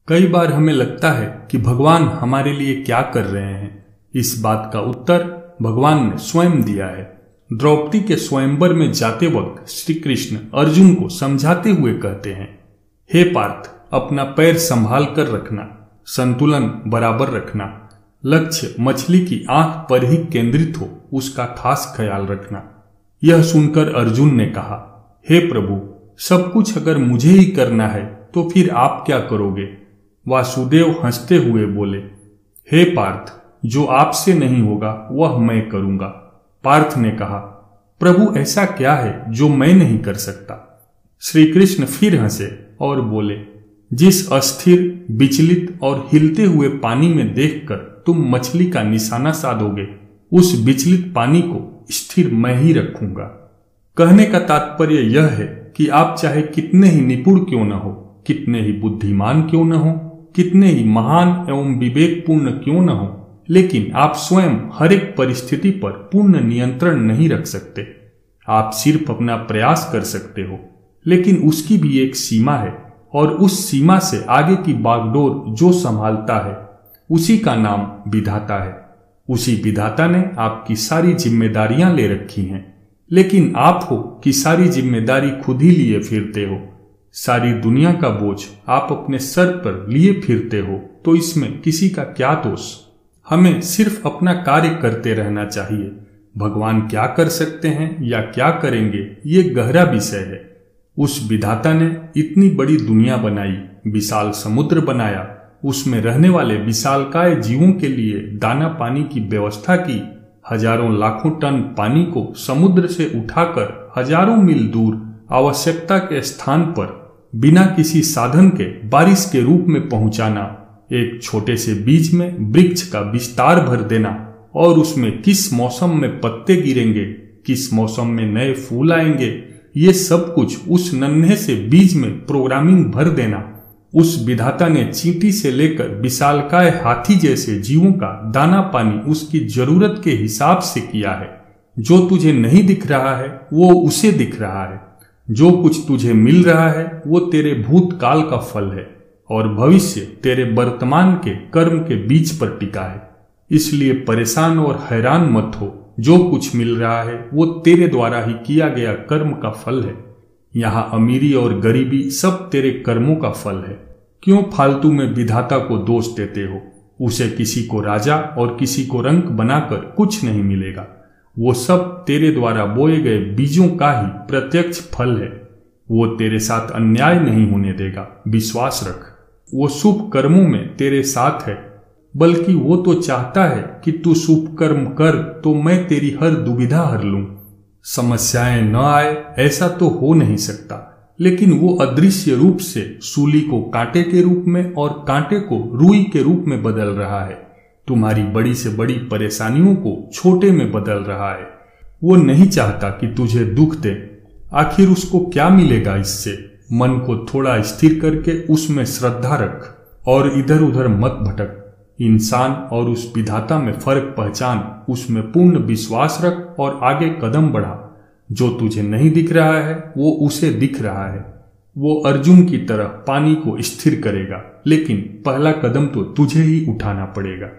कई बार हमें लगता है कि भगवान हमारे लिए क्या कर रहे हैं। इस बात का उत्तर भगवान ने स्वयं दिया है। द्रौपदी के स्वयंवर में जाते वक्त श्री कृष्ण अर्जुन को समझाते हुए कहते हैं, हे पार्थ, अपना पैर संभाल कर रखना, संतुलन बराबर रखना, लक्ष्य मछली की आंख पर ही केंद्रित हो, उसका खास ख्याल रखना। यह सुनकर अर्जुन ने कहा, हे प्रभु, सब कुछ अगर मुझे ही करना है तो फिर आप क्या करोगे? वासुदेव हंसते हुए बोले, हे पार्थ, जो आपसे नहीं होगा वह मैं करूंगा। पार्थ ने कहा, प्रभु ऐसा क्या है जो मैं नहीं कर सकता? श्री कृष्ण फिर हंसे और बोले, जिस अस्थिर, विचलित और हिलते हुए पानी में देखकर तुम मछली का निशाना साधोगे, उस विचलित पानी को स्थिर मैं ही रखूंगा। कहने का तात्पर्य यह है कि आप चाहे कितने ही निपुण क्यों न हो, कितने ही बुद्धिमान क्यों न हो, कितने ही महान एवं विवेकपूर्ण क्यों न हो, लेकिन आप स्वयं हर एक परिस्थिति पर पूर्ण नियंत्रण नहीं रख सकते। आप सिर्फ अपना प्रयास कर सकते हो, लेकिन उसकी भी एक सीमा है, और उस सीमा से आगे की बागडोर जो संभालता है उसी का नाम विधाता है। उसी विधाता ने आपकी सारी जिम्मेदारियां ले रखी हैं, लेकिन आप हो कि सारी जिम्मेदारी खुद ही लिए फिरते हो। सारी दुनिया का बोझ आप अपने सर पर लिए फिरते हो, तो इसमें किसी का क्या दोष? हमें सिर्फ अपना कार्य करते रहना चाहिए। भगवान क्या कर सकते हैं या क्या करेंगे, ये गहरा विषय है। उस विधाता ने इतनी बड़ी दुनिया बनाई, विशाल समुद्र बनाया, उसमें रहने वाले विशालकाय जीवों के लिए दाना पानी की व्यवस्था की, हजारों लाखों टन पानी को समुद्र से उठाकर हजारों मील दूर आवश्यकता के स्थान पर बिना किसी साधन के बारिश के रूप में पहुंचाना, एक छोटे से बीज में वृक्ष का विस्तार भर देना, और उसमें किस मौसम में पत्ते गिरेंगे, किस मौसम में नए फूल आएंगे, ये सब कुछ उस नन्हे से बीज में प्रोग्रामिंग भर देना। उस विधाता ने चींटी से लेकर विशालकाय हाथी जैसे जीवों का दाना पानी उसकी जरूरत के हिसाब से किया है। जो तुझे नहीं दिख रहा है वो उसे दिख रहा है। जो कुछ तुझे मिल रहा है वो तेरे भूतकाल का फल है, और भविष्य तेरे वर्तमान के कर्म के बीज पर टिका है। इसलिए परेशान और हैरान मत हो। जो कुछ मिल रहा है वो तेरे द्वारा ही किया गया कर्म का फल है। यहाँ अमीरी और गरीबी सब तेरे कर्मों का फल है। क्यों फालतू में विधाता को दोष देते हो? उसे किसी को राजा और किसी को रंक बनाकर कुछ नहीं मिलेगा। वो सब तेरे द्वारा बोए गए बीजों का ही प्रत्यक्ष फल है। वो तेरे साथ अन्याय नहीं होने देगा, विश्वास रख। वो शुभ कर्मों में तेरे साथ है, बल्कि वो तो चाहता है कि तू शुभ कर्म कर तो मैं तेरी हर दुविधा हर लूं। समस्याएं न आए ऐसा तो हो नहीं सकता, लेकिन वो अदृश्य रूप से सूली को कांटे के रूप में और कांटे को रुई के रूप में बदल रहा है। तुम्हारी बड़ी से बड़ी परेशानियों को छोटे में बदल रहा है। वो नहीं चाहता कि तुझे दुख दे। आखिर उसको क्या मिलेगा इससे? मन को थोड़ा स्थिर करके उसमें श्रद्धा रख और इधर उधर मत भटक। इंसान और उस विधाता में फर्क पहचान, उसमें पूर्ण विश्वास रख और आगे कदम बढ़ा। जो तुझे नहीं दिख रहा है वो उसे दिख रहा है। वो अर्जुन की तरह पानी को स्थिर करेगा, लेकिन पहला कदम तो तुझे ही उठाना पड़ेगा।